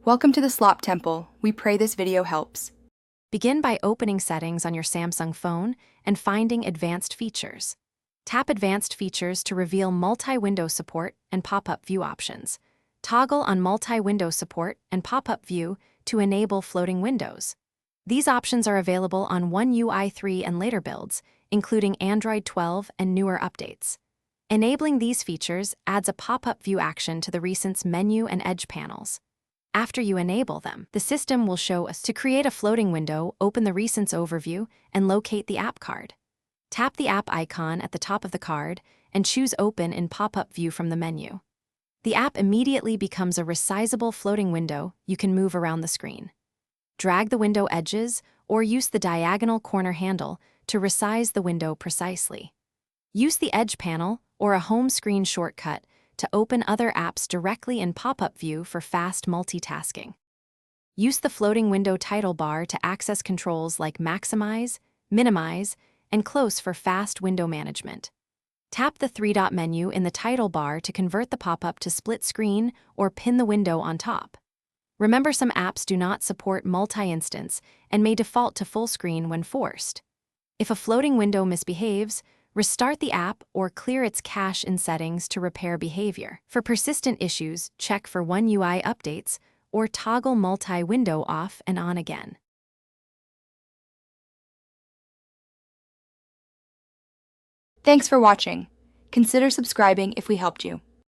Welcome to the Slop Temple. We pray this video helps. Begin by opening Settings on your Samsung phone and finding Advanced Features. Tap Advanced Features to reveal multi-window support and pop-up view options. Toggle on multi-window support and pop-up view to enable floating windows. These options are available on One UI 3 and later builds, including Android 12 and newer updates. Enabling these features adds a pop-up view action to the Recents menu and Edge panels. After you enable them, the system will show us to create a floating window, open the Recents overview, and locate the app card. Tap the app icon at the top of the card and choose Open in pop-up view from the menu. The app immediately becomes a resizable floating window you can move around the screen. Drag the window edges or use the diagonal corner handle to resize the window precisely. Use the Edge panel or a home screen shortcut to open other apps directly in pop-up view for fast multitasking. Use the floating window title bar to access controls like Maximize, Minimize, and Close for fast window management. Tap the three-dot menu in the title bar to convert the pop-up to split screen or pin the window on top. Remember, some apps do not support multi-instance and may default to full screen when forced. If a floating window misbehaves, restart the app or clear its cache in settings to repair behavior. For persistent issues, check for One UI updates or toggle multi-window off and on again. Thanks for watching. Consider subscribing if we helped you.